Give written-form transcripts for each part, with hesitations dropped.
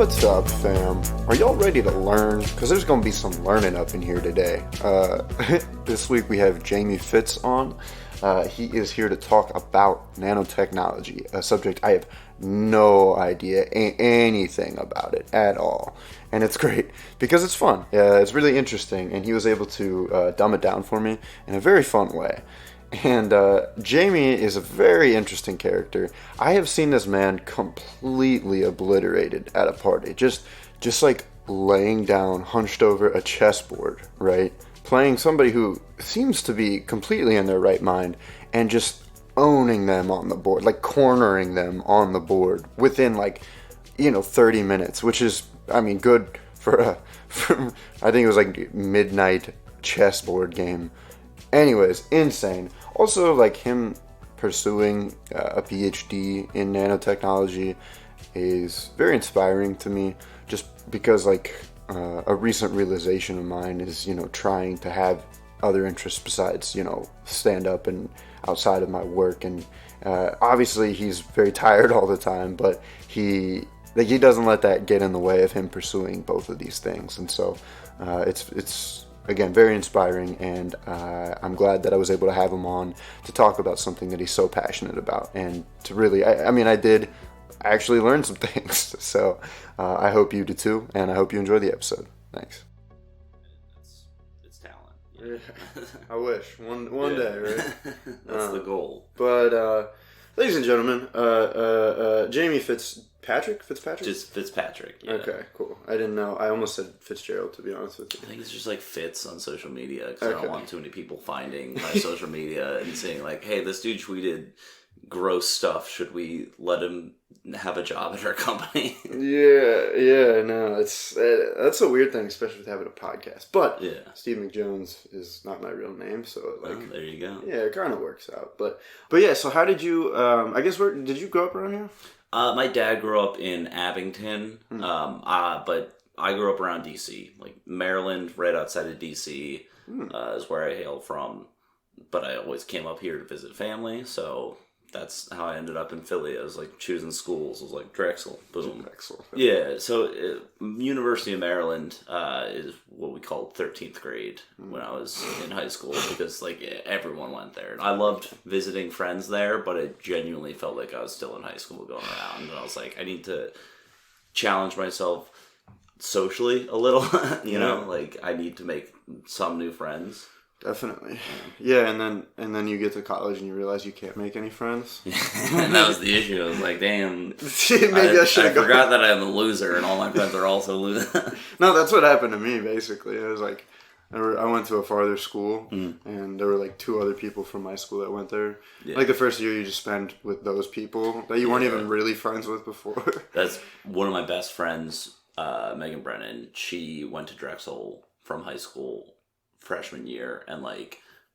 What's up, fam? Are y'all ready to learn? Because there's going to be some learning up in here today. This week we have Jamie Fitz on. He is here to talk about nanotechnology, a subject I have no idea anything about it at all. And it's great because it's fun. It's really interesting, and he was able to dumb it down for me in a very fun way. And Jamie is a very interesting character. I have seen this man completely obliterated at a party. Just like laying down, hunched over a chessboard, right? Playing somebody who seems to be completely in their right mind and just owning them on the board, like cornering them on the board within 30 minutes, which is, good for I think it was like midnight chessboard game. Anyways, insane. Also, him pursuing a PhD in nanotechnology is very inspiring to me, just because a recent realization of mine is, trying to have other interests besides, stand up and outside of my work. And obviously he's very tired all the time, but he doesn't let that get in the way of him pursuing both of these things. And so it's again, very inspiring, and I'm glad that I was able to have him on to talk about something that he's so passionate about, and to really, I did actually learn some things, so I hope you do too, and I hope you enjoy the episode. Thanks. It's talent. Yeah. I wish. One day, right? That's the goal. But, ladies and gentlemen, Jamie Fitzpatrick? Just Fitzpatrick, yeah. Okay, cool. I didn't know. I almost said Fitzgerald, to be honest with you. I think it's just Fitz on social media, because I don't want too many people finding my social media and saying hey, this dude tweeted gross stuff. Should we let him have a job at our company? Yeah, no, that's a weird thing, especially with having a podcast. But yeah. Steve McJones is not my real name, so there you go. Yeah, it kind of works out. But yeah, so how did you? Did you grow up around here? My dad grew up in Abington, but I grew up around D.C., Maryland, right outside of D.C. Is where I hail from. But I always came up here to visit family, so that's how I ended up in Philly. I was choosing schools. I was Drexel, boom. Drexel. Yeah, so University of Maryland is what we called 13th grade when I was in high school, because everyone went there. And I loved visiting friends there, but it genuinely felt like I was still in high school going around. And I was I need to challenge myself socially a little, I need to make some new friends. Definitely. Yeah, and then you get to college and you realize you can't make any friends. And that was the issue. I was damn. Maybe I should have I forgot that I'm a loser and all my friends are also losers. No, that's what happened to me, basically. It was I went to a farther school, and there were 2 other people from my school that went there. Yeah. The first year you just spend with those people that you weren't even really friends with before. That's one of my best friends, Megan Brennan. She went to Drexel from high school freshman year, and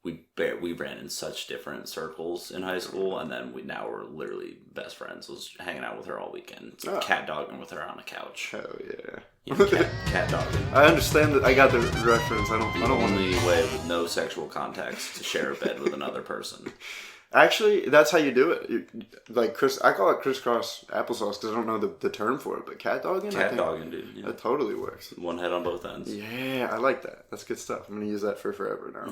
we ran in such different circles in high school, and then now we're literally best friends. I was hanging out with her all weekend, cat dogging with her on a couch. Hell yeah. Cat dogging. I understand that. I got the reference. I don't want only way with no sexual contact to share a bed with another person. Actually, that's how you do it. I call it crisscross applesauce because I don't know the term for it, but cat dogging? Cat dogging, dude. Yeah. That totally works. One head on both ends. Yeah, I like that. That's good stuff. I'm going to use that for forever now.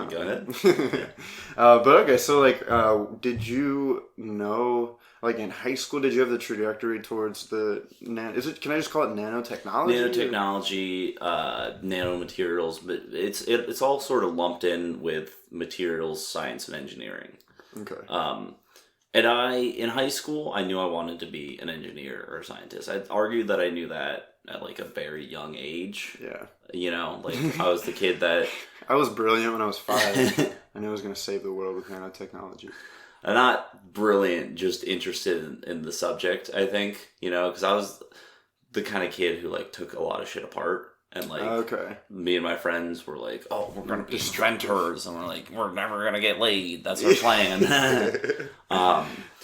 Go ahead. Yeah. But okay, so did you know, in high school, did you have the trajectory towards the, can I just call it nanotechnology? Nanotechnology, nanomaterials, but it's all sort of lumped in with materials, science, and engineering. Okay. And in high school, I knew I wanted to be an engineer or a scientist. I'd argue that I knew that at a very young age. Yeah. I was the kid that... I was brilliant when I was 5. I knew I was going to save the world with nanotechnology. I'm not brilliant, just interested in the subject, I think, because I was the kind of kid who took a lot of shit apart. And me and my friends were oh, we're gonna be inventors, and we're never gonna get laid. That's our plan.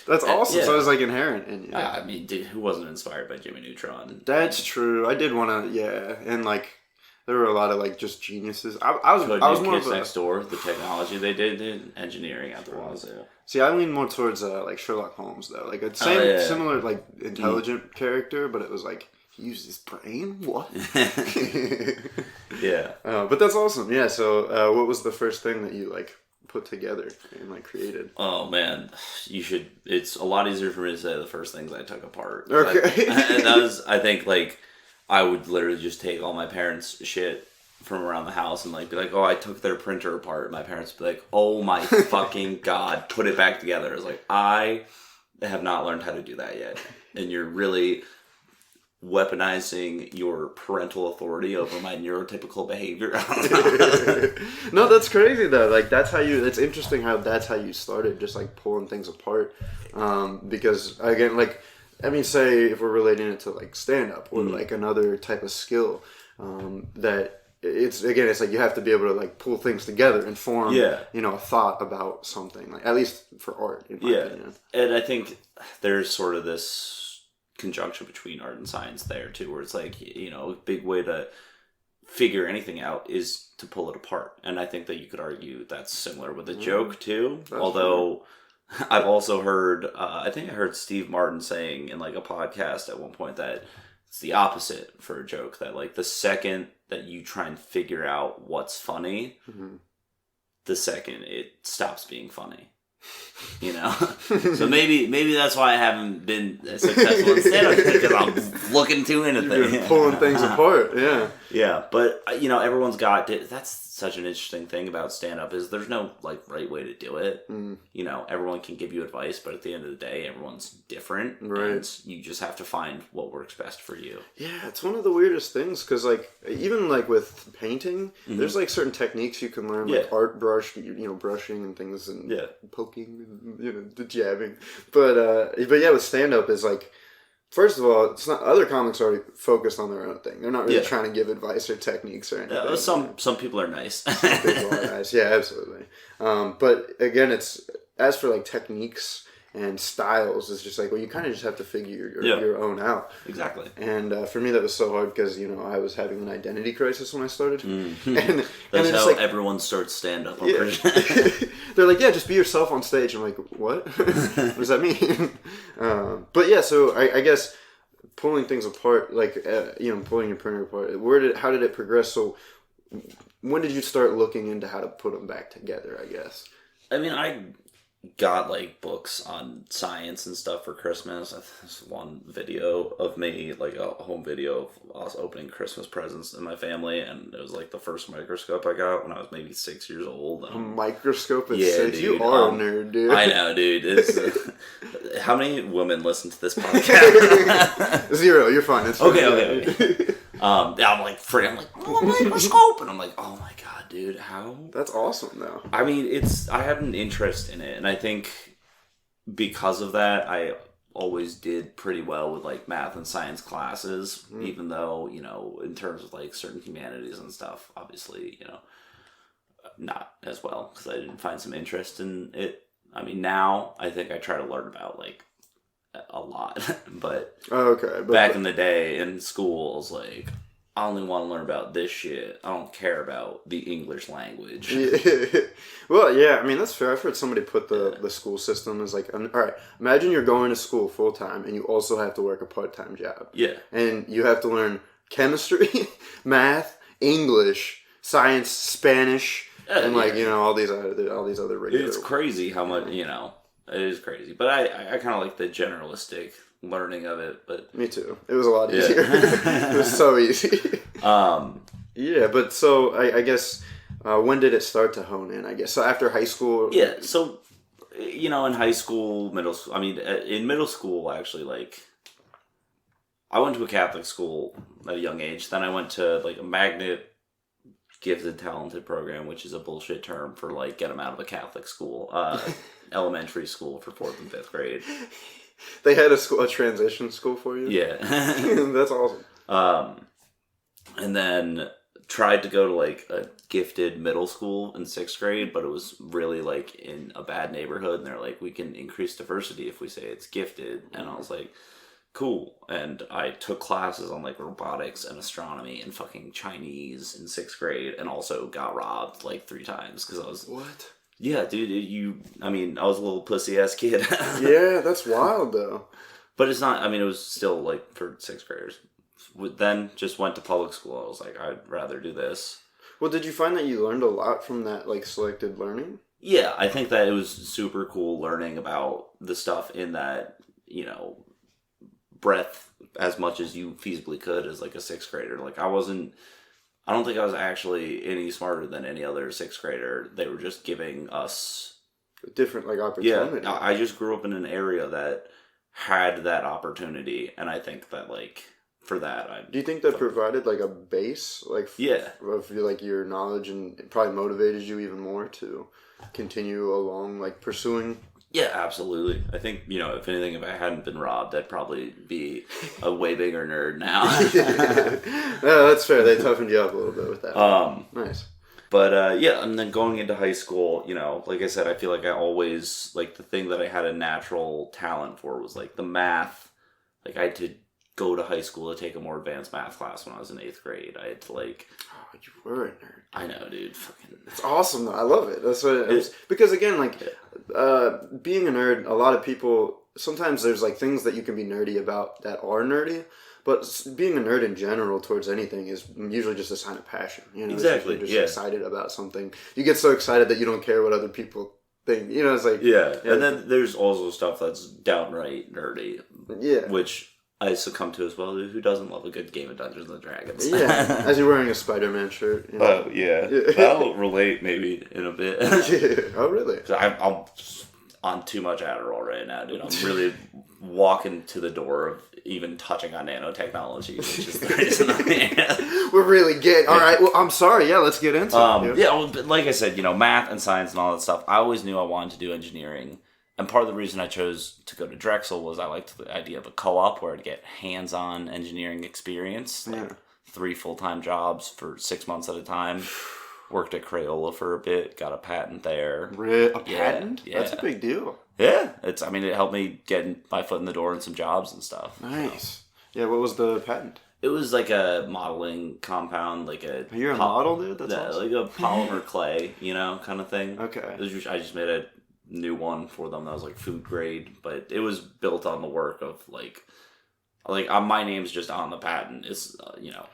That's awesome. Yeah. So it was inherent in you. Dude, who wasn't inspired by Jimmy Neutron? That's true. I did want to, and there were a lot of just geniuses. I was more of a next door. The technology they did engineering at the wazoo. See, I lean more towards Sherlock Holmes though. Similar intelligent character, but it was use his brain? What? Yeah. But that's awesome. Yeah. So, what was the first thing that you like put together and like created? Oh man, you should. It's a lot easier for me to say the first things I took apart. Okay. I think like I would literally just take all my parents' shit from around the house and like be like, oh, I took their printer apart. My parents would be like, oh my fucking god, put it back together. I was like, I have not learned how to do that yet, and you're really weaponizing your parental authority over my neurotypical behavior. No, that's crazy though. Like it's interesting how that's how you started, just like pulling things apart. Because again, like, I mean, say if we're relating it to like stand up or like another type of skill, that it's like you have to be able to like pull things together and form, a thought about something, like at least for art, in my opinion. And I think there's sort of this conjunction between art and science there too, where it's like, a big way to figure anything out is to pull it apart. And I think that you could argue that's similar with a joke too. Although I've also heard, I think I heard Steve Martin saying in like a podcast at one point that it's the opposite for a joke, that like the second that you try and figure out what's funny, the second it stops being funny. So maybe that's why I haven't been successful in stand-up, because I'm looking too into things, pulling things apart. Yeah, but everyone's got that's such an interesting thing about stand-up is there's no like right way to do it. Everyone can give you advice, but at the end of the day, everyone's different, right? And you just have to find what works best for you. Yeah, it's one of the weirdest things, because like even like with painting, there's like certain techniques you can learn, like art brush, brushing and things, and poking, and, the jabbing. But yeah, with stand-up is like, first of all, it's not. Other comics are already focused on their own thing. They're not really trying to give advice or techniques or anything. Some people are nice. Some people are nice. Yeah, absolutely. But again, it's as for like techniques and styles, it's just like, well, you kind of just have to figure your own out. Exactly. And for me, that was so hard because I was having an identity crisis when I started. And that's how everyone starts stand up. They're like, yeah, just be yourself on stage. I'm like, what? What does that mean? But yeah, so I guess pulling things apart, like pulling your printer apart. How did it progress? So when did you start looking into how to put them back together? I guess. I mean, I got like books on science and stuff for Christmas. There's one video of me, like a home video of us opening Christmas presents in my family, and it was like the first microscope I got when I was maybe 6 years old. A microscope at 6? Dude, you are a nerd, dude. I know, dude. How many women listen to this podcast? 0. You're fine. It's okay. I'm like, oh, a microscope, and I'm like, oh my god, dude, how? That's awesome, though. I mean, I had an interest in it, and I think because of that, I always did pretty well with like math and science classes, even though in terms of like certain humanities and stuff, obviously, not as well, because I didn't find some interest in it. I mean, now I think I try to learn about like a lot, but back in the day in school, I was like, I only want to learn about this shit. I don't care about the English language. Well, yeah, I mean, that's fair. I've heard somebody put the school system as like, all right, imagine you're going to school full time and you also have to work a part-time job. Yeah. And you have to learn chemistry, math, English, science, Spanish, and like, all these other regular. It's crazy how much, it is crazy. But I kind of like the generalistic learning of it, but me too. It was a lot easier. It was so easy. Yeah, but so I guess when did it start to hone in? I guess so after high school. Yeah, so in high school, middle school. I mean, in middle school, actually, like I went to a Catholic school at a young age. Then I went to like a magnet gifted talented program, which is a bullshit term for like get them out of a Catholic school, elementary school for 4th and 5th grade. They had a transition school for you? Yeah. That's awesome. And then tried to go to like a gifted middle school in 6th grade, but it was really like in a bad neighborhood, and they're like, we can increase diversity if we say it's gifted. And I was like, cool. And I took classes on like robotics and astronomy and fucking Chinese in 6th grade, and also got robbed like 3 times because I was... What? Yeah, dude, I was a little pussy-ass kid. Yeah, that's wild, though. But it's not, it was still, like, for 6th graders, then just went to public school. I was like, I'd rather do this. Well, did you find that you learned a lot from that, like, selected learning? Yeah, I think that it was super cool learning about the stuff in that, breadth as much as you feasibly could as, like, a sixth grader. Like, I don't think I was actually any smarter than any other sixth grader. They were just giving us A different, like, opportunity. Yeah, I just grew up in an area that had that opportunity, and I think that, like, for that, Do you think that provided, like, a base, like, of like your knowledge, and it probably motivated you even more to continue along, like, pursuing? Yeah, absolutely. I think, if anything, if I hadn't been robbed, I'd probably be a way bigger nerd now. No, that's fair. They toughened you up a little bit with that. Nice. But, and then going into high school, like I said, I feel like I always, like, the thing that I had a natural talent for was, like, the math. Like, I had to go to high school to take a more advanced math class when I was in 8th grade. I had to, like... Oh, you were a nerd. I know, dude. Fucking... It's awesome, though. I love it. That's what it is. Because, again, like, being a nerd, a lot of people... Sometimes there's, like, things that you can be nerdy about that are nerdy. But being a nerd in general towards anything is usually just a sign of passion. Exactly. You're just excited about something. You get so excited that you don't care what other people think. It's like... Yeah. And then there's also stuff that's downright nerdy. Yeah. Which I succumb to as well. Who doesn't love a good game of Dungeons and Dragons? Yeah. As you're wearing a Spider-Man shirt. Oh, yeah. That'll relate maybe in a bit. Yeah. Oh, really? I'm on too much Adderall right now, dude. I'm really walking to the door of even touching on nanotechnology, which is the reason We're really getting... All right, well, I'm sorry. Yeah, let's get into it. Yeah, well, like I said, math and science and all that stuff, I always knew I wanted to do engineering. And part of the reason I chose to go to Drexel was I liked the idea of a co-op where I'd get hands-on engineering experience. Like 3 full-time jobs for 6 months at a time. Worked at Crayola for a bit, got a patent there. A patent? Yeah. That's a big deal. Yeah, it helped me get my foot in the door in some jobs and stuff. Nice. Yeah, what was the patent? It was like a modeling compound, like a... You're a model, dude? That's awesome. Like a polymer clay, kind of thing. Okay. I just made a new one for them that was like food grade, but it was built on the work of like my name's just on the patent. It's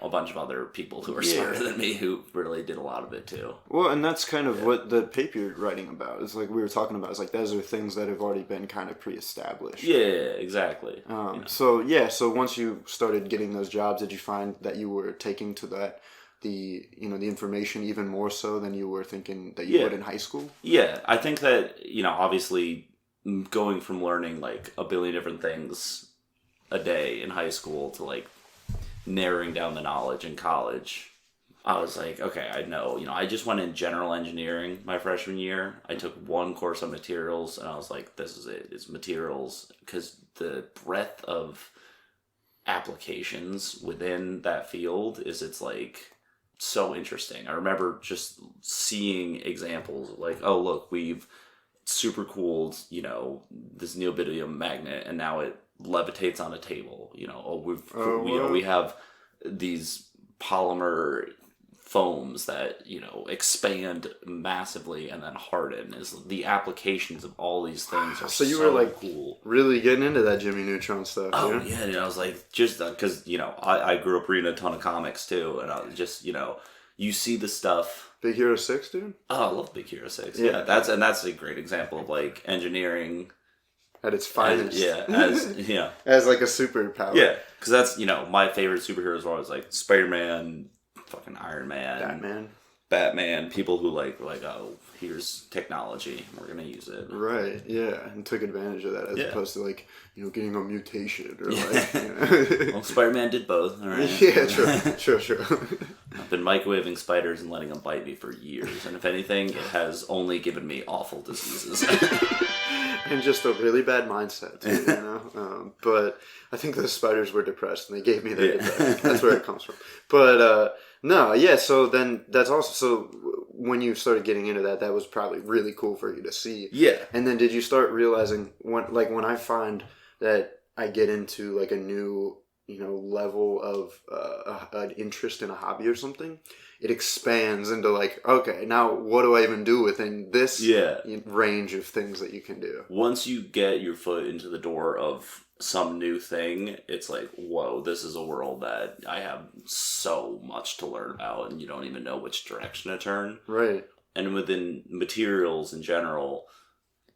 a bunch of other people who are smarter than me who really did a lot of it too. Well, and that's kind of what the paper you're writing about is, like we were talking about. It's like those are things that have already been kind of pre-established. Yeah, exactly. So once you started getting those jobs, did you find that you were taking to that the information even more so than you were thinking that you would in high school? Yeah, I think that obviously going from learning like a billion different things a day in high school to like narrowing down the knowledge in college, I was like, okay, I know. I just went in general engineering my freshman year. I took one course on materials, and I was like, this is it. It's materials, because the breadth of applications within that field it's like so interesting. I remember just seeing examples like, oh look, we've super cooled this neodymium magnet, and now it levitates on a table. We have these polymer foams that expand massively and then harden. Is the applications of all these things are so were like cool. Really getting into that Jimmy Neutron stuff. Oh yeah, dude, I was like, just because I grew up reading a ton of comics too, and I was just you see the stuff. Big Hero 6, dude. Oh, I love Big Hero 6. Yeah, that's a great example of like engineering at its finest. As like a superpower. Yeah, because that's my favorite superheroes were always like Spider-Man, fucking Iron Man, Batman. People who like oh, here's technology, we're gonna use it. Right. Yeah, and took advantage of that as opposed to like getting a mutation or like. Well, Spider-Man did both. All right. Yeah, true. I've been microwaving spiders and letting them bite me for years, and if anything, it has only given me awful diseases. And just a really bad mindset, too, But I think the spiders were depressed, and they gave me their depression. That's where it comes from. But, no, yeah, so then that's also... So when you started getting into that was probably really cool for you to see. Yeah. And then did you start realizing, when I find that I get into, like, a new... level of an interest in a hobby or something, it expands into like, okay, now what do I even do within this range of things that you can do? Once you get your foot into the door of some new thing, it's like, whoa, this is a world that I have so much to learn about, and you don't even know which direction to turn. Right. And within materials in general,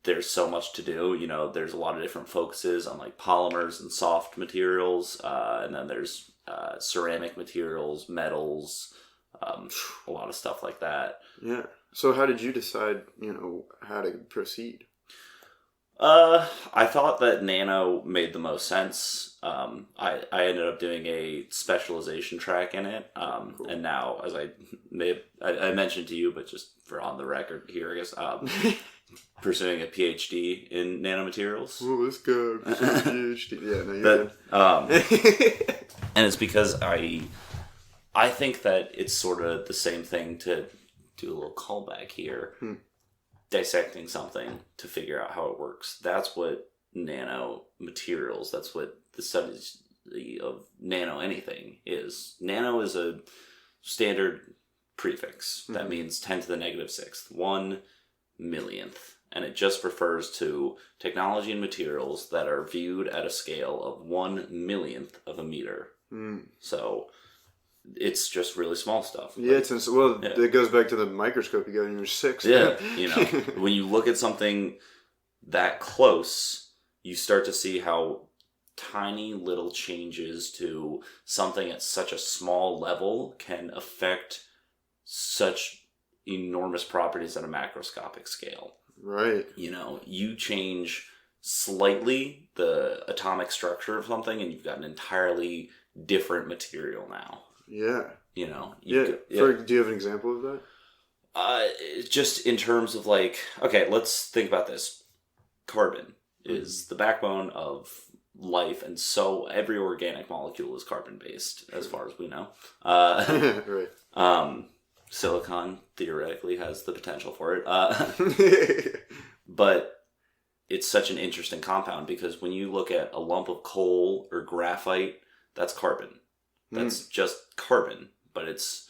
there's so much to do. You know, there's a lot of different focuses on like polymers and soft materials, and then there's ceramic materials, metals, a lot of stuff like that. Yeah. So how did you decide, how to proceed? I thought that nano made the most sense. I ended up doing a specialization track in it. Cool. And now, as I mentioned to you, but just for on the record here, I guess, pursuing a PhD in nanomaterials. Oh, let's go. PhD. Yeah, no, you're good. And it's because I think that it's sort of the same thing, to do a little callback here. Dissecting something to figure out how it works. That's what nanomaterials, that's what the studies of nano anything is. Nano is a standard prefix. That means 10 to the negative sixth, 1 millionth. And it just refers to technology and materials that are viewed at a scale of 1 millionth of a meter. So it's just really small stuff. Yeah, it goes back to the microscope you got in your 6. Yeah, when you look at something that close, you start to see how tiny little changes to something at such a small level can affect such enormous properties at a macroscopic scale. Right. You change slightly the atomic structure of something and you've got an entirely different material now. Yeah. Do you have an example of that? Just in terms of like, okay, let's think about this. Carbon is the backbone of life, and so every organic molecule is carbon-based, as far as we know. Right. Silicon theoretically has the potential for it. But it's such an interesting compound because when you look at a lump of coal or graphite, that's carbon. That's just carbon, but it's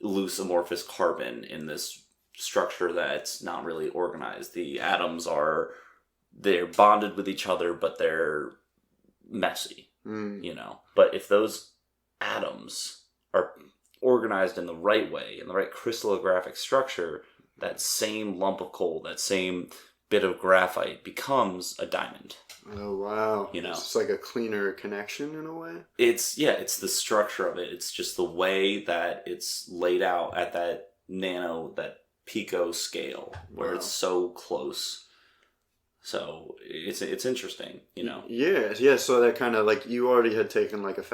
loose amorphous carbon in this structure that's not really organized. The atoms they're bonded with each other, but they're messy, But if those atoms are organized in the right way, in the right crystallographic structure, that same lump of coal, that same bit of graphite becomes a diamond. Oh, wow. It's like a cleaner connection in a way? It's the structure of it. It's just the way that it's laid out at that that pico scale, where it's so close. So it's interesting, Yeah. So that kind of like you already had taken like a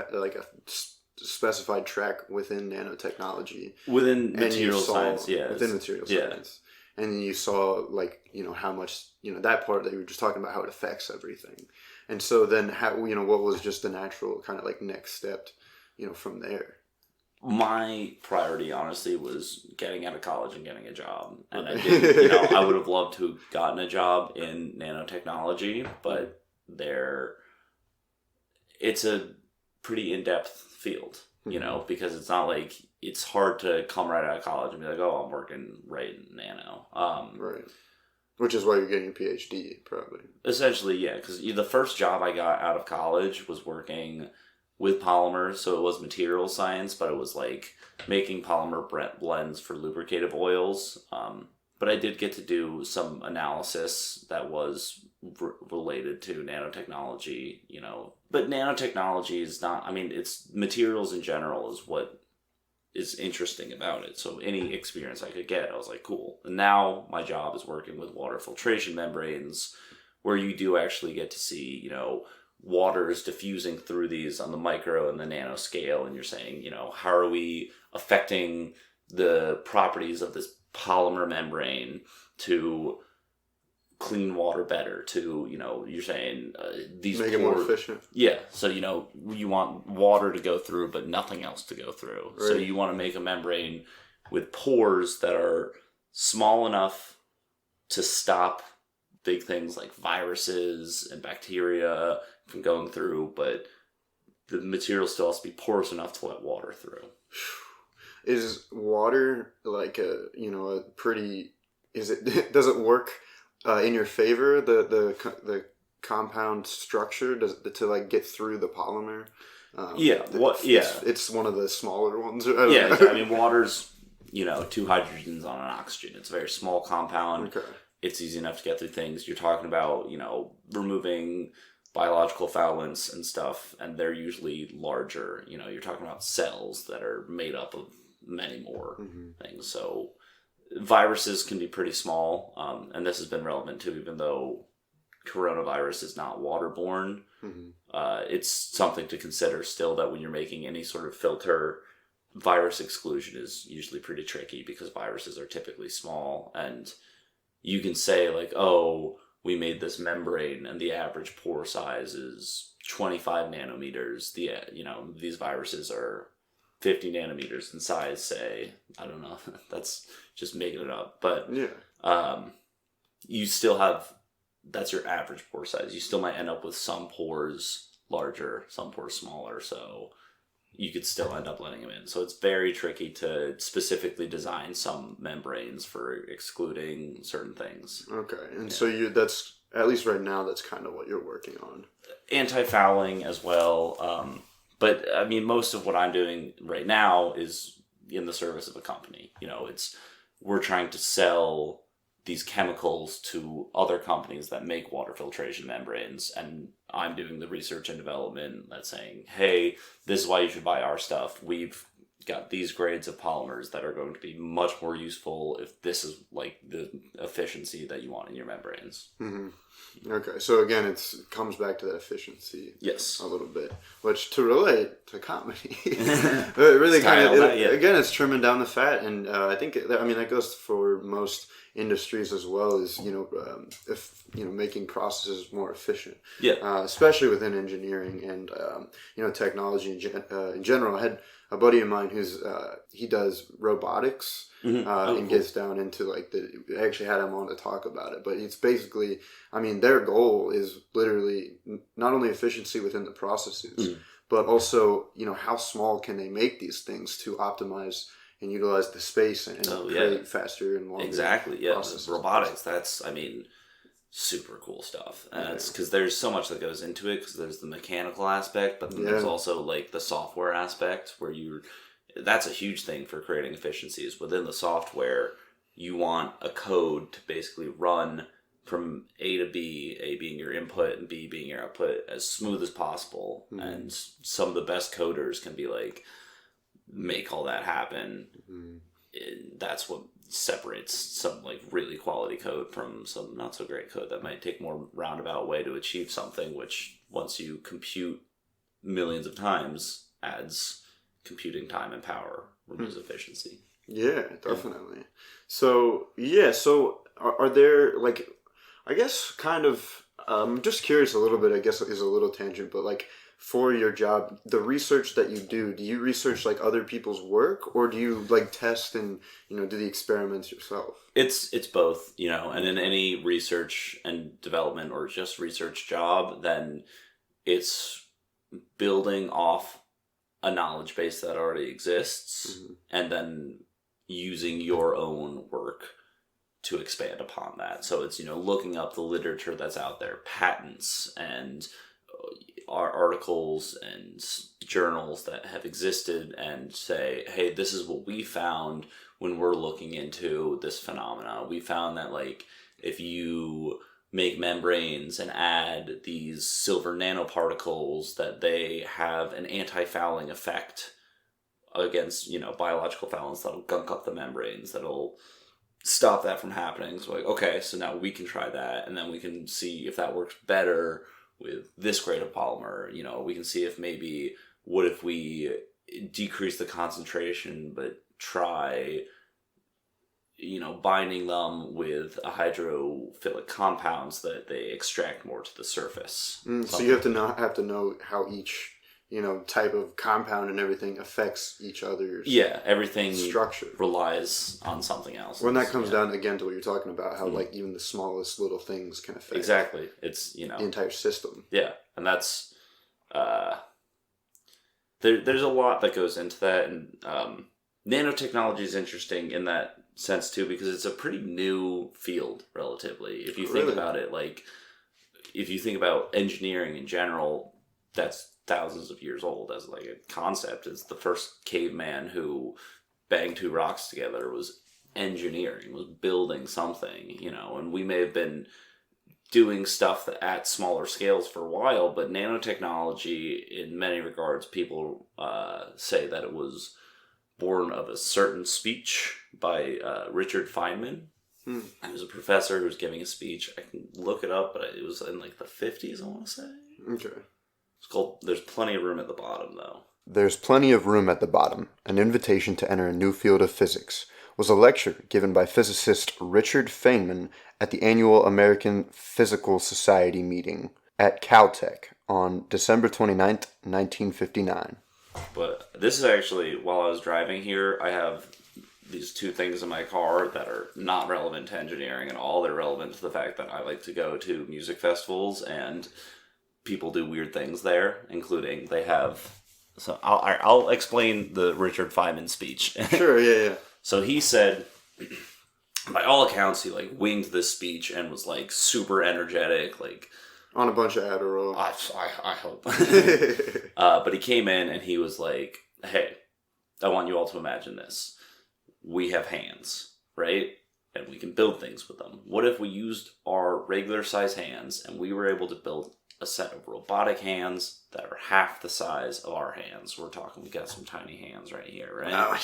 specified track within nanotechnology. Within material science, yeah. Within material science. And then you saw like, how much, that part that you were just talking about, how it affects everything. And so then how, what was just the natural kind of like next step, from there? My priority, honestly, was getting out of college and getting a job. And I did, I would have loved to have gotten a job in nanotechnology, but it's a pretty in-depth field, because it's not like, it's hard to come right out of college and be like, oh, I'm working right in nano. Right. Which is why you're getting a PhD, probably. Essentially, yeah, because the first job I got out of college was working with polymers, so it was material science, but it was like making polymer blends for lubricative oils. But I did get to do some analysis that was related to nanotechnology, But nanotechnology is not, it's materials in general is what is interesting about it. So any experience I could get, I was like, cool. And now my job is working with water filtration membranes, where you do actually get to see, water is diffusing through these on the micro and the nano scale. And you're saying, how are we affecting the properties of this polymer membrane to clean water better, to, you're saying these make it more efficient. Yeah. So, you want water to go through, but nothing else to go through. Right. So you want to make a membrane with pores that are small enough to stop big things like viruses and bacteria from going through, but the material still has to be porous enough to let water through. is water like a pretty? Is it does it work in your favor? The compound structure to like get through the polymer. It's one of the smaller ones. I mean, water's two hydrogens on an oxygen. It's a very small compound. Okay. It's easy enough to get through things. You're talking about removing biological foulants and stuff, and they're usually larger. You're talking about cells that are made up of many more things. So viruses can be pretty small, and this has been relevant too, even though coronavirus is not waterborne. It's something to consider still, that when you're making any sort of filter, virus exclusion is usually pretty tricky because viruses are typically small, and you can say like, oh, we made this membrane and the average pore size is 25 nanometers. These viruses are 50 nanometers in size, say. I don't know. That's just making it up. But you still have, that's your average pore size. You still might end up with some pores larger, some pores smaller. So you could still end up letting them in. So it's very tricky to specifically design some membranes for excluding certain things. Okay. And so that's, at least right now, that's kind of what you're working on. Anti-fouling as well. But I mean, most of what I'm doing right now is in the service of a company. We're trying to sell these chemicals to other companies that make water filtration membranes, and I'm doing the research and development that's saying, hey, this is why you should buy our stuff. We've got these grades of polymers that are going to be much more useful if this is like the efficiency that you want in your membranes. Okay, so again, it comes back to that efficiency. Yes, a little bit, which to relate to comedy, it really again, it's trimming down the fat, and I think that goes for most industries as well as making processes more efficient. Especially within engineering and technology in general. I had a buddy of mine who's he does robotics and gets down into I actually had him on to talk about it, but it's basically, their goal is literally not only efficiency within the processes, but also how small can they make these things to optimize and utilize the space and create faster and longer. Exactly, yeah. Robotics, that's, super cool stuff. And it's because there's so much that goes into it, because there's the mechanical aspect, but then there's also the software aspect where that's a huge thing for creating efficiencies. Within the software, you want a code to basically run from A to B, A being your input and B being your output, as smooth as possible. And some of the best coders can be make all that happen. That's what separates some really quality code from some not so great code that might take more roundabout way to achieve something, which once you compute millions of times adds computing time and power, removes efficiency. Yeah, definitely. So are there I guess kind of I'm just curious a little bit, I guess is a little tangent, but for your job, the research that you do you research other people's work, or do you test and do the experiments yourself? It's both, and in any research and development or just research job, then it's building off a knowledge base that already exists and then using your own work to expand upon that. So it's looking up the literature that's out there, patents and articles and journals that have existed, and say, hey, this is what we found when we're looking into this phenomena. We found that if you make membranes and add these silver nanoparticles, that they have an anti-fouling effect against biological foulants that'll gunk up the membranes, that'll stop that from happening. So okay, so now we can try that, and then we can see if that works better with this grade of polymer. We can see if maybe, what if we decrease the concentration but try binding them with a hydrophilic compounds that they extract more to the surface. So you have to know how each type of compound and everything affects each other's everything structure relies on something else. When that comes down again to what you're talking about, how even the smallest little things can affect it's the entire system. And that's there's a lot that goes into that, and nanotechnology is interesting in that sense too, because it's a pretty new field relatively. If you think about it, like if you think about engineering in general, that's thousands of years old as like a concept. It's the first caveman who banged two rocks together was engineering, was building something, and we may have been doing stuff at smaller scales for a while, but nanotechnology, in many regards, people say that it was born of a certain speech by Richard Feynman. He was a professor who was giving a speech. I can look it up, but it was in like the 50s, I want to say. Okay. It's called There's Plenty of Room at the Bottom, though. There's Plenty of Room at the Bottom, an invitation to enter a new field of physics, was a lecture given by physicist Richard Feynman at the annual American Physical Society meeting at Caltech on December 29th, 1959. But this is actually, while I was driving here, I have these two things in my car that are not relevant to engineering at all. They're relevant to the fact that I like to go to music festivals and people do weird things there, including they have... So I'll explain the Richard Feynman speech. Sure, yeah. So he said, by all accounts, he like winged this speech and was like super energetic, like on a bunch of Adderall. I hope. But he came in and he was like, "Hey, I want you all to imagine this. We have hands, right? And we can build things with them. What if we used our regular size hands and we were able to build a set of robotic hands that are half the size of our hands?" We're talking, we got some tiny hands right here, right? Oh.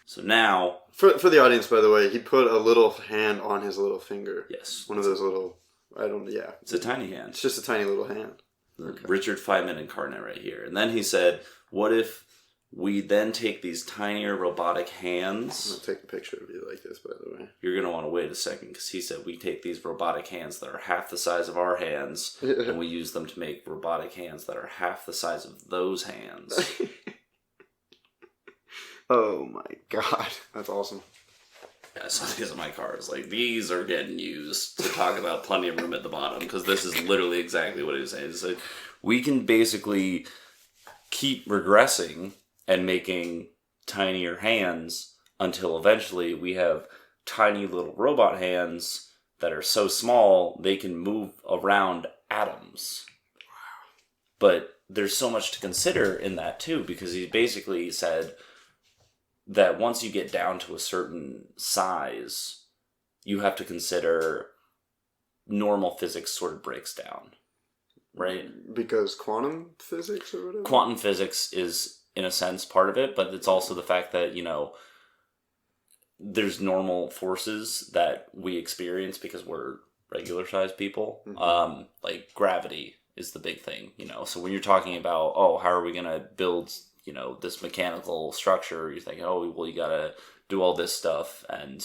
So now... For the audience, by the way, he put a little hand on his little finger. Yes. One of those little... It's a tiny hand. It's just a tiny little hand. Okay. Richard Feynman incarnate right here. And then he said, what if we then take these tinier robotic hands... I'm going to take a picture of you like this, by the way. You're going to want to wait a second, because he said we take these robotic hands that are half the size of our hands, and we use them to make robotic hands that are half the size of those hands. Oh my god. That's awesome. Yeah, so these are my cars. Like, these are getting used to talk about Plenty of Room at the Bottom, because this is literally exactly what he was saying. It's like, we can basically keep regressing and making tinier hands until eventually we have tiny little robot hands that are so small they can move around atoms. Wow. But there's so much to consider in that too, because he basically said that once you get down to a certain size, you have to consider normal physics sort of breaks down, right? Because quantum physics or whatever? Quantum physics is, in a sense, part of it, but it's also the fact that, there's normal forces that we experience because we're regular-sized people. Mm-hmm. Like gravity is the big thing, So when you're talking about, how are we going to build... this mechanical structure, you're thinking, well, you gotta do all this stuff and,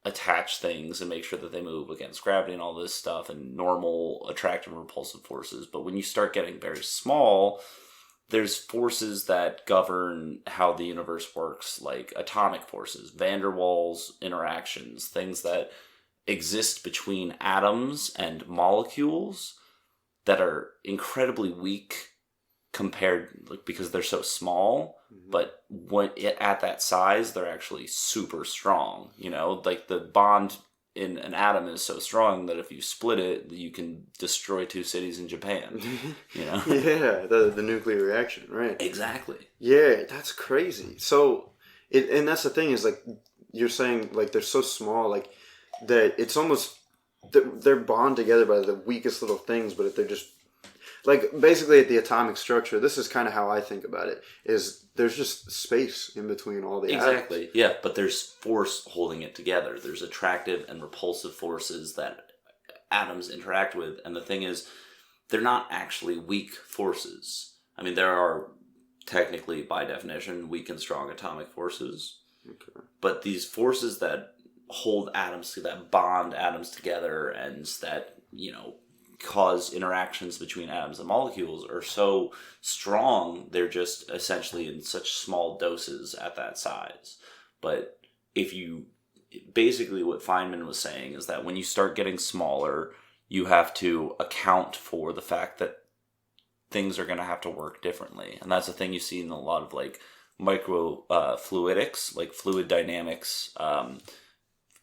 attach things and make sure that they move against gravity and all this stuff and normal attractive and repulsive forces. But when you start getting very small, there's forces that govern how the universe works, like atomic forces, van der Waals interactions, things that exist between atoms and molecules that are incredibly weak compared, because they're so small, but at that size, they're actually super strong. Like the bond in an atom is so strong that if you split it, you can destroy two cities in Japan. Yeah, the nuclear reaction, right? Exactly. Yeah, that's crazy. So, and that's the thing is, like, you're saying, like, they're so small, like, that it's almost, they're bond together by the weakest little things, but if they're just, like, basically at the atomic structure, this is kind of how I think about it, is there's just space in between all the atoms. Exactly, yeah, but there's force holding it together. There's attractive and repulsive forces that atoms interact with, and the thing is, they're not actually weak forces. I mean, there are technically, by definition, weak and strong atomic forces, but these forces that hold atoms, that bond atoms together, and that, cause interactions between atoms and molecules are so strong, they're just essentially in such small doses at that size. But basically what Feynman was saying is that when you start getting smaller, you have to account for the fact that things are going to have to work differently. And that's the thing you see in a lot of, like, microfluidics, like fluid dynamics,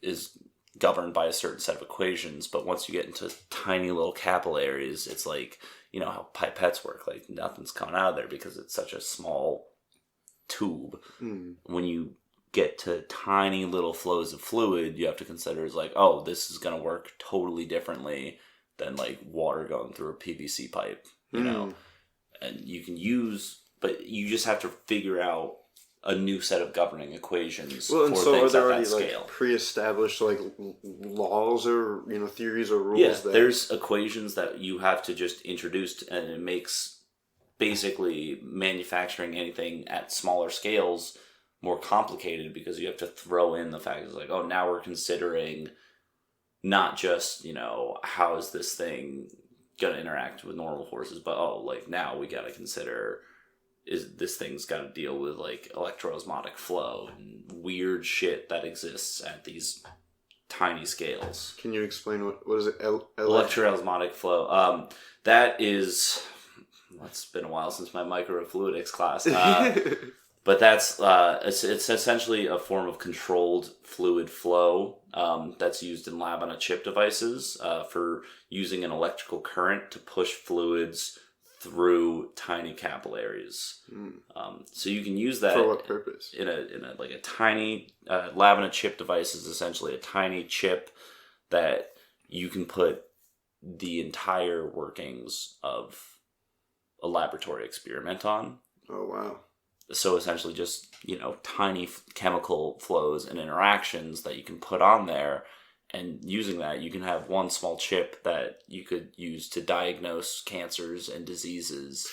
is governed by a certain set of equations. But once you get into tiny little capillaries, it's like, you know how pipettes work. Like nothing's coming out of there because it's such a small tube. When you get to tiny little flows of fluid, you have to consider is like, oh, this is going to work totally differently than like water going through a PVC pipe, you know? And you can use, but you just have to figure out a new set of governing equations well, and for so things are there at already that scale. like pre-established like laws or theories or rules? Yeah, that... there's equations that you have to just introduce, and it makes basically manufacturing anything at smaller scales more complicated because you have to throw in the fact it's like, oh, now we're considering not just, how is this thing going to interact with normal forces, but like now we got to consider is this thing's got to deal with like electroosmotic flow and weird shit that exists at these tiny scales. Can you explain what is it? Electroosmotic flow. That is, it's been a while since my microfluidics class. But that's it's essentially a form of controlled fluid flow that's used in lab-on-a-chip devices for using an electrical current to push fluids through tiny capillaries. So you can use that for what purpose? In a like a tiny lab-on-a-chip device is essentially a tiny chip that you can put the entire workings of a laboratory experiment on. Oh wow. So essentially just, tiny chemical flows and interactions that you can put on there. And using that, you can have one small chip that you could use to diagnose cancers and diseases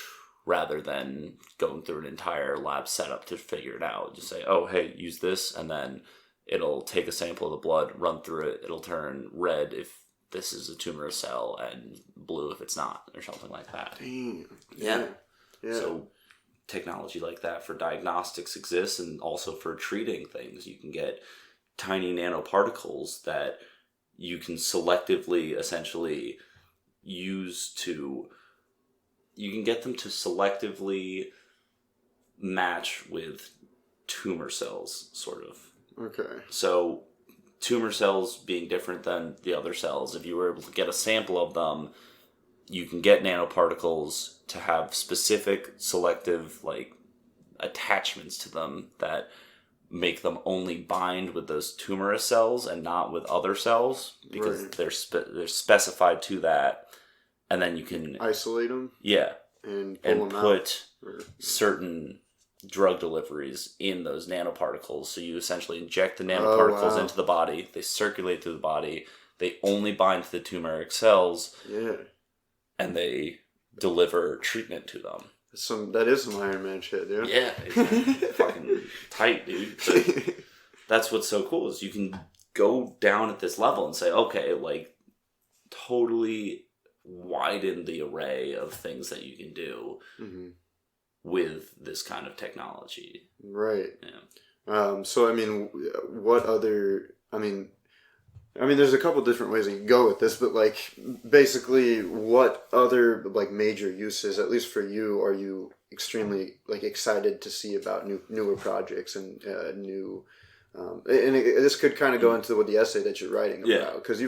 rather than going through an entire lab setup to figure it out. Just say, oh, hey, use this, and then it'll take a sample of the blood, run through it. It'll turn red if this is a tumor cell and blue if it's not, or something like that. Damn. Yeah. Yeah. So technology like that for diagnostics exists, and also for treating things. You can get tiny nanoparticles that you can selectively essentially use to, you can get them to selectively match with tumor cells, sort of. Okay. So tumor cells being different than the other cells, if you were able to get a sample of them, you can get nanoparticles to have specific selective attachments to them that make them only bind with those tumorous cells and not with other cells because right. they're specified to that, and then you can isolate them. Yeah, and put certain drug deliveries in those nanoparticles. So you essentially inject the nanoparticles into the body. They circulate through the body. They only bind to the tumoric cells. Yeah. And they deliver treatment to them. That is some Iron Man shit, dude. Yeah, it's fucking tight, dude. But that's what's so cool is you can go down at this level and say, okay, totally widen the array of things that you can do with this kind of technology. Right. Yeah. So, what other... there's a couple different ways you can go with this, but basically, what other major uses, at least for you, are you extremely excited to see about newer projects and new? This could kind of go into what the essay that you're writing about, because you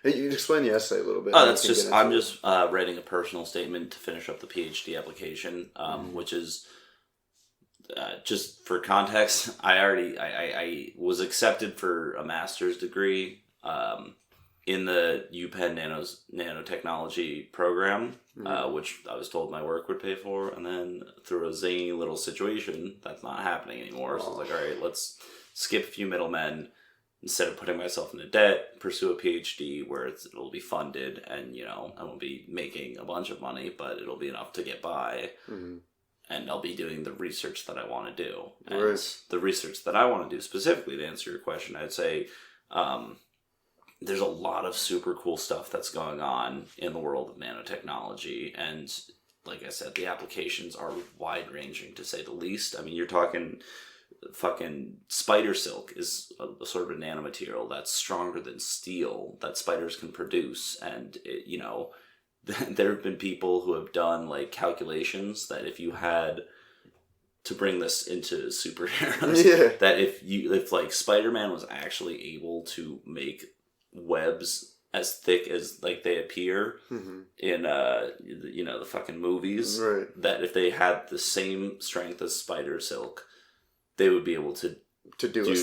explained the essay a little bit. Oh, I'm just writing a personal statement to finish up the PhD application, which is. Just for context, I was accepted for a master's degree in the UPenn Nanotechnology program, which I was told my work would pay for, and then through a zany little situation, that's not happening anymore. So I was like, all right, let's skip a few middlemen. Instead of putting myself into debt, pursue a PhD where it'll be funded, and I won't be making a bunch of money, but it'll be enough to get by. And I'll be doing the research that I want to do. And the research that I want to do, specifically to answer your question, I'd say there's a lot of super cool stuff that's going on in the world of nanotechnology. And like I said, the applications are wide-ranging, to say the least. You're talking fucking spider silk is a sort of a nanomaterial that's stronger than steel that spiders can produce. And, there have been people who have done calculations that if you had to bring this into superheroes, that if like Spider-Man was actually able to make webs as thick as like they appear in the fucking movies, right. that if they had the same strength as Spider Silk, they would be able to do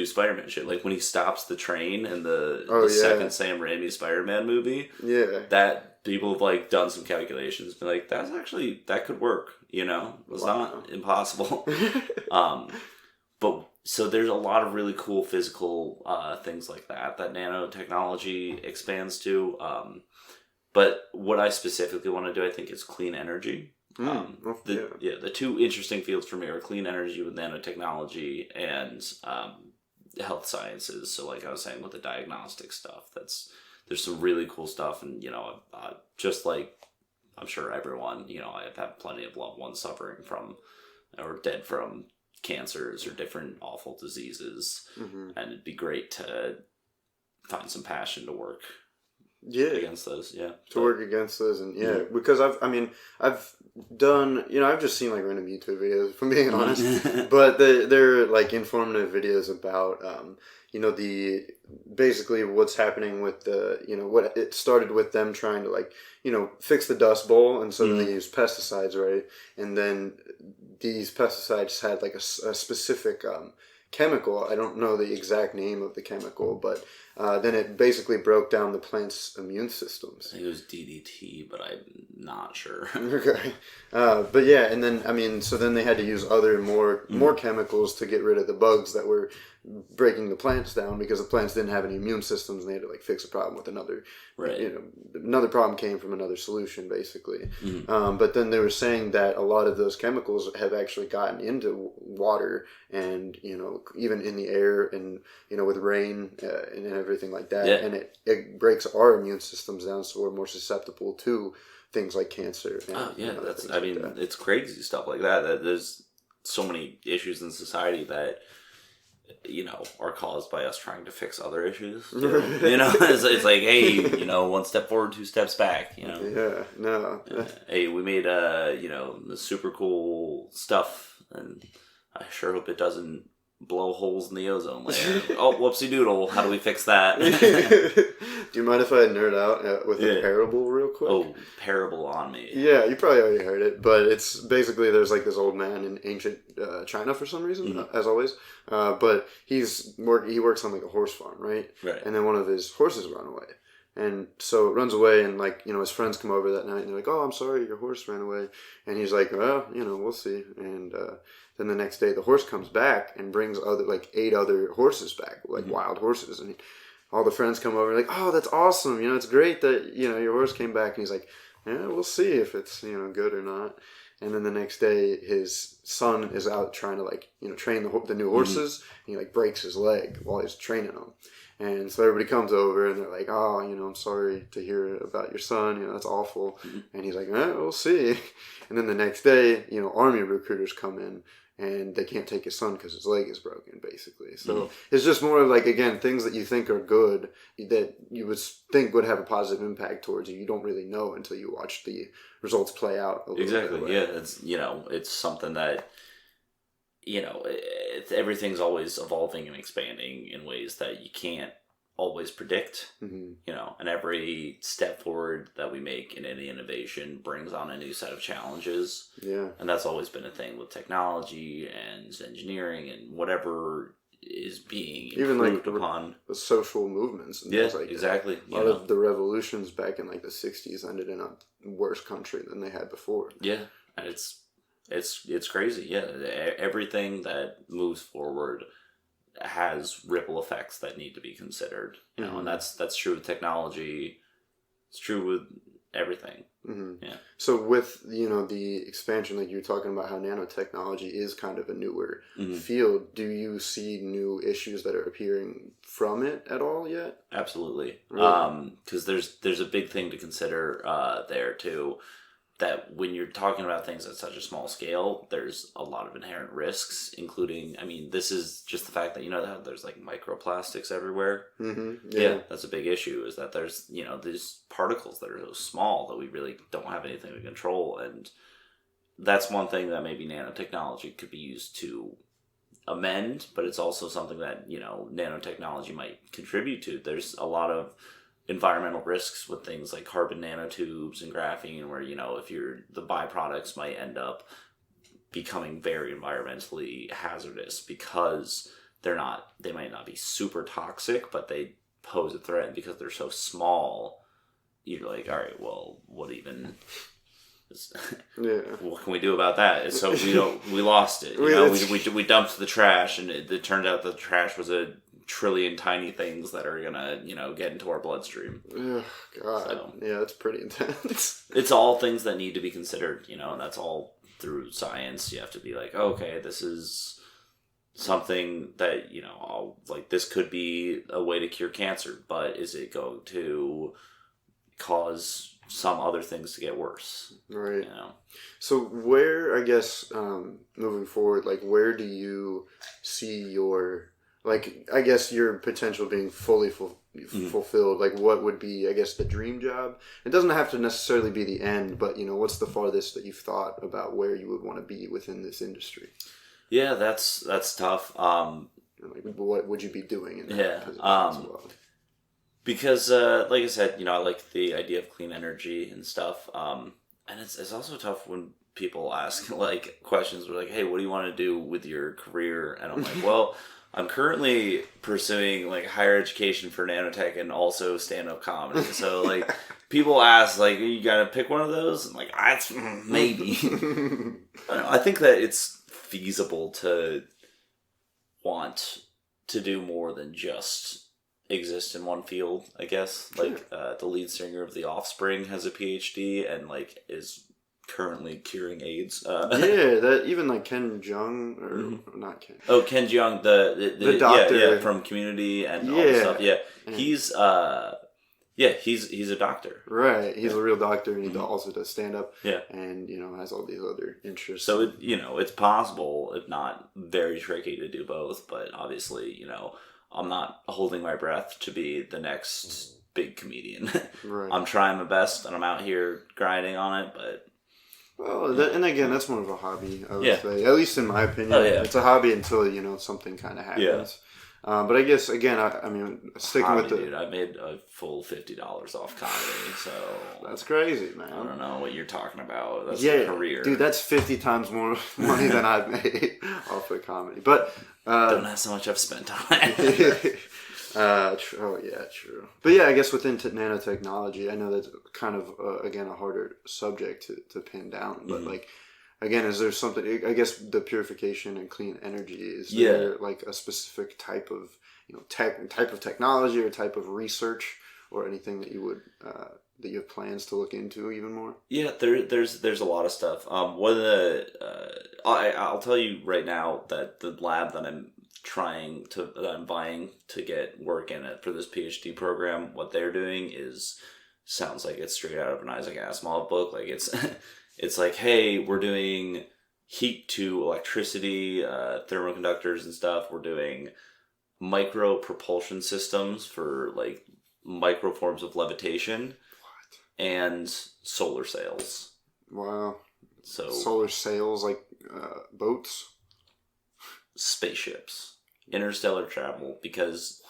Spider-Man shit. Like when he stops the train in the second Sam Raimi Spider-Man movie, that people have like done some calculations, been like, that could work, it's not impossible. But so there's a lot of really cool physical things like that nanotechnology expands to. But what I specifically want to do, I think, is clean energy. The two interesting fields for me are clean energy with nanotechnology and health sciences. So like I was saying with the diagnostic stuff, there's some really cool stuff. And, just like I'm sure everyone, I've had plenty of loved ones suffering from or dead from cancers or different awful diseases. And it'd be great to find some passion to work against those, work against those, and because I've done, I've just seen like random YouTube videos, if I'm being honest, but they're like informative videos about the basically what's happening with the what it started with them trying to like fix the Dust Bowl, and so then they used pesticides, right? And then these pesticides had like a specific chemical. I don't know the exact name of the chemical, but then it basically broke down the plant's immune systems. I think it was DDT, but I'm not sure. Okay. But yeah, and then, so then they had to use other more chemicals to get rid of the bugs that were breaking the plants down, because the plants didn't have any immune systems, and they had to like fix a problem with another. Right. Another problem came from another solution, basically. But then they were saying that a lot of those chemicals have actually gotten into water, and even in the air, and with rain and everything like that, and it breaks our immune systems down, so we're more susceptible to things like cancer. And, it's crazy stuff like that. That there's so many issues in society that are caused by us trying to fix other issues. It's like, hey, one step forward, two steps back. Hey, we made the super cool stuff, and I sure hope it doesn't blow holes in the ozone layer. Oh, whoopsie doodle. How do we fix that? Do you mind if I nerd out with a parable real quick? Oh, parable on me. Yeah, you probably already heard it, but it's basically there's like this old man in ancient China for some reason, as always. But he works on like a horse farm, right? Right. And then one of his horses run away. And so it runs away, and like, his friends come over that night, and they're like, oh, I'm sorry, your horse ran away. And he's like, well, we'll see. And then the next day the horse comes back and brings 8 other horses back, like wild horses. And all the friends come over, like, oh, that's awesome. It's great that, your horse came back. And he's like, yeah, we'll see if it's, good or not. And then the next day his son is out trying to like, train the new horses. And he like breaks his leg while he's training them. And so everybody comes over, and they're like, oh, I'm sorry to hear about your son. That's awful. And he's like, we'll see. And then the next day, army recruiters come in, and they can't take his son because his leg is broken, basically. So it's just more of like, again, things that you think are good, that you would think would have a positive impact towards you. You don't really know until you watch the results play out a little bit. Exactly, yeah. It's, it's something that, everything's always evolving and expanding in ways that you can't always predict, and every step forward that we make in any innovation brings on a new set of challenges. Yeah. And that's always been a thing with technology and engineering and whatever is being improved upon. The social movements and things like exactly. that. A lot of the revolutions back in like the 60s ended in a worse country than they had before. Yeah. And it's crazy. Yeah. Everything that moves forward has ripple effects that need to be considered, and that's true with technology. It's true with everything. Yeah. So with the expansion, like you're talking about, how nanotechnology is kind of a newer field. Do you see new issues that are appearing from it at all yet? Absolutely. Really? Because there's a big thing to consider there too. That when you're talking about things at such a small scale, there's a lot of inherent risks, including, this is just the fact that, that there's like microplastics everywhere. Yeah, that's a big issue, is that there's, these particles that are so small that we really don't have anything to control. And that's one thing that maybe nanotechnology could be used to amend, but it's also something that, nanotechnology might contribute to. There's a lot of environmental risks with things like carbon nanotubes and graphene, where, if the byproducts might end up becoming very environmentally hazardous because they might not be super toxic, but they pose a threat, and because they're so small, you're like, all right, well, what even... what can we do about that? So we lost it. We dumped the trash, and it turned out the trash was a trillion tiny things that are gonna get into our bloodstream. Oh, God, so, yeah, that's pretty intense. It's all things that need to be considered, and that's all through science. You have to be like, okay, this is something that this could be a way to cure cancer, but is it going to cause some other things to get worse? Right. So where, I guess, moving forward, where do you see your, I guess your potential being fully fulfilled? What would be, I guess, the dream job? It doesn't have to necessarily be the end, but, what's the farthest that you've thought about where you would want to be within this industry? Yeah, that's tough. What would you be doing in that position as well? Because, like I said, I like the idea of clean energy and stuff. And it's also tough when people ask, questions like, hey, what do you want to do with your career? And I'm like, well, I'm currently pursuing, higher education for nanotech and also stand-up comedy. So, people ask, you got to pick one of those? I'm like, maybe. I don't know. I think that it's feasible to want to do more than just exist in one field, I guess. The lead singer of The Offspring has a PhD and is currently curing AIDS. That even Ken Jeong, or not Ken. Oh, Ken Jeong, the doctor from Community and all this stuff. Yeah, he's he's a doctor. Right, he's a real doctor, and he also does stand up. Yeah, and has all these other interests. So it's possible, if not very tricky, to do both. But obviously, I'm not holding my breath to be the next big comedian. Right. I'm trying my best, and I'm out here grinding on it, but... Well, and again, that's more of a hobby, I would say. At least in my opinion. It's a hobby until, something kind of happens. Yeah. But I guess, again, sticking with the... Dude, I made a full $50 off comedy, so... That's crazy, man. I don't know what you're talking about. That's a career. Dude, that's 50 times more money than I've made off of comedy. But... don't ask how much I've spent on it. True. But I guess within nanotechnology, I know that's kind of, again, a harder subject to pin down. But, again, is there something, I guess the purification and clean energy, is there a specific type of, type of technology or type of research or anything that you would, that you have plans to look into even more? Yeah, there's a lot of stuff. One of the, I'll tell you right now that the lab that I'm buying to get work in it for this PhD program, what they're doing sounds like it's straight out of an Isaac Asimov book. It's like, hey, we're doing heat to electricity, thermoconductors and stuff. We're doing micro propulsion systems for micro forms of levitation. And solar sails. Wow. So solar sails, boats? Spaceships. Interstellar travel, because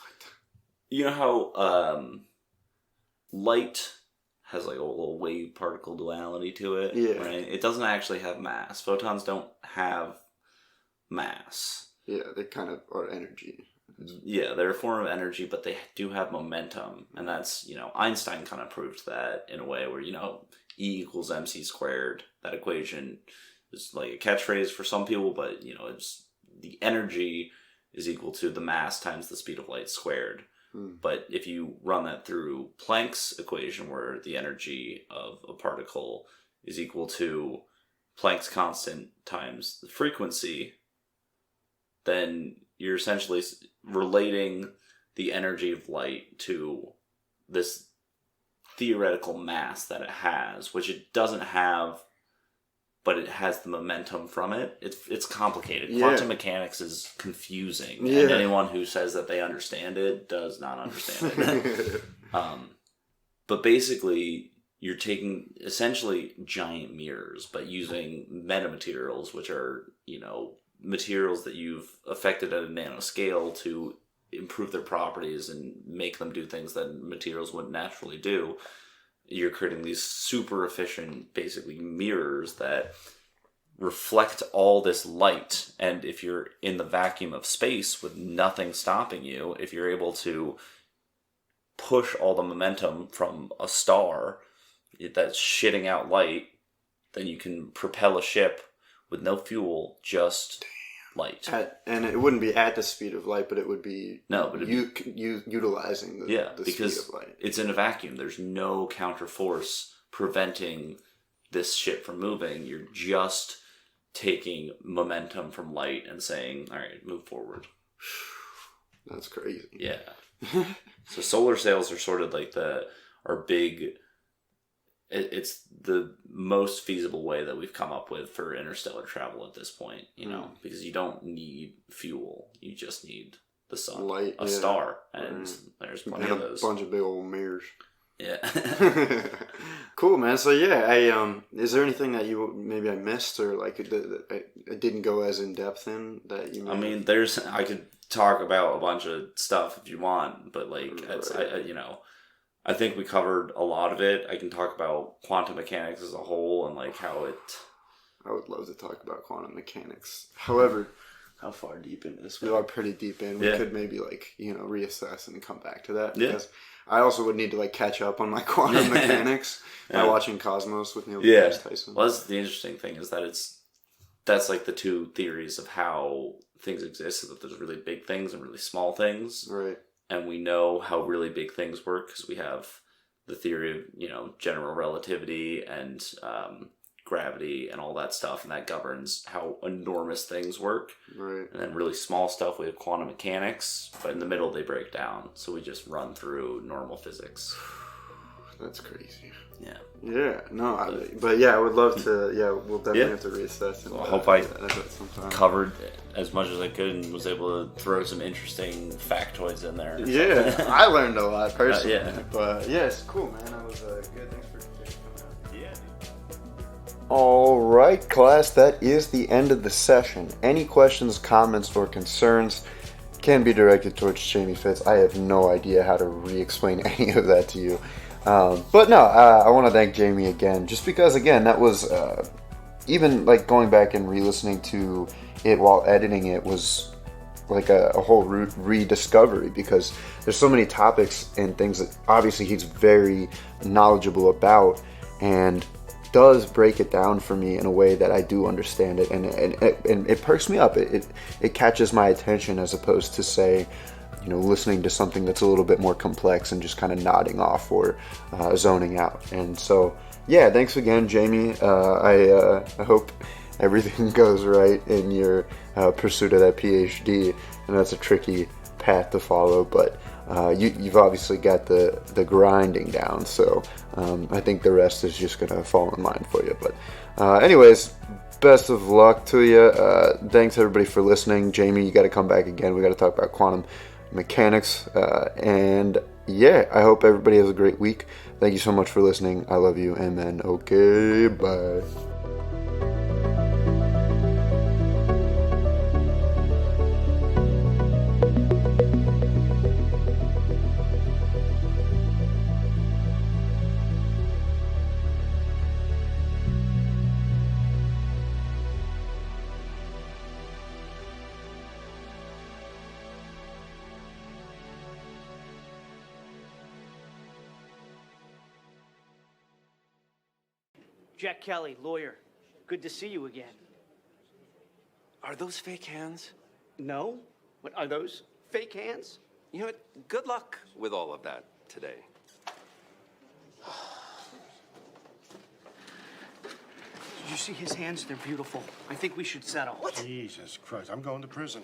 you know how light has a little wave particle duality to it, right? It doesn't actually have mass. Photons don't have mass. Yeah, they kind of are energy. Yeah, they're a form of energy, but they do have momentum, and that's, Einstein kind of proved that in a way where, E equals mc squared. That equation is like a catchphrase for some people, but, it's the energy is equal to the mass times the speed of light squared. But if you run that through Planck's equation, where the energy of a particle is equal to Planck's constant times the frequency, then you're essentially relating the energy of light to this theoretical mass that it has, which it doesn't have, but it has the momentum from it. It's complicated. Quantum mechanics is confusing, and anyone who says that they understand it does not understand it. But basically, you're taking essentially giant mirrors, but using metamaterials, which are, materials that you've affected at a nanoscale to improve their properties and make them do things that materials wouldn't naturally do. You're creating these super efficient, basically, mirrors that reflect all this light. And if you're in the vacuum of space with nothing stopping you, if you're able to push all the momentum from a star that's shitting out light, then you can propel a ship with no fuel, just light. And it wouldn't be at the speed of light, but it would be utilizing the because speed of light. It's in a vacuum. There's no counterforce preventing this ship from moving. You're just taking momentum from light and saying, all right, move forward. That's crazy. Yeah. So solar sails are sort of like it's the most feasible way that we've come up with for interstellar travel at this point, because you don't need fuel. You just need the sun, light, star, and there's plenty of those. A bunch of big old mirrors. Yeah. Cool, man. So is there anything that maybe I missed or like it didn't go as in depth in that you? I could talk about a bunch of stuff if you want, but I think we covered a lot of it. I can talk about quantum mechanics as a whole and like how it. I would love to talk about quantum mechanics. However, how far deep into this? We are pretty deep in. We could maybe reassess and come back to that because I also would need to catch up on my quantum mechanics by watching Cosmos with Neil deGrasse Tyson. Well, that's the interesting thing is that that's like the two theories of how things exist. Is that there's really big things and really small things, right? And we know how really big things work because we have the theory of, general relativity and gravity and all that stuff. And that governs how enormous things work. Right. And then really small stuff, we have quantum mechanics. But in the middle, they break down. So we just run through normal physics. That's crazy. Yeah. Yeah. No, I would love to. Yeah, we'll definitely have to reassess. And, I hope I covered as much as I could and was able to throw some interesting factoids in there. Yeah, I learned a lot personally. Yeah. But it's cool, man. That was good. Thanks for coming out. Yeah. All right, class. That is the end of the session. Any questions, comments, or concerns can be directed towards Jamie Fitz. I have no idea how to re-explain any of that to you. But no, I want to thank Jamie again, just because, again, that was, even going back and re-listening to it while editing it was like a whole rediscovery, because there's so many topics and things that obviously he's very knowledgeable about and does break it down for me in a way that I do understand it, and it perks me up. It catches my attention as opposed to, say, listening to something that's a little bit more complex and just kind of nodding off or zoning out. And so, thanks again, Jamie. I hope everything goes right in your pursuit of that PhD. And that's a tricky path to follow, but you've obviously got the grinding down. So I think the rest is just going to fall in line for you. But anyways, best of luck to you. Thanks everybody for listening. Jamie, you got to come back again. We got to talk about quantum mechanics, and I hope everybody has a great week. Thank you so much for listening. I love you, and then okay, bye. Jack Kelly, lawyer. Good to see you again. Are those fake hands? No? What, are those fake hands? You know what? Good luck with all of that today. Did you see his hands? They're beautiful. I think we should settle. What? Jesus Christ, I'm going to prison.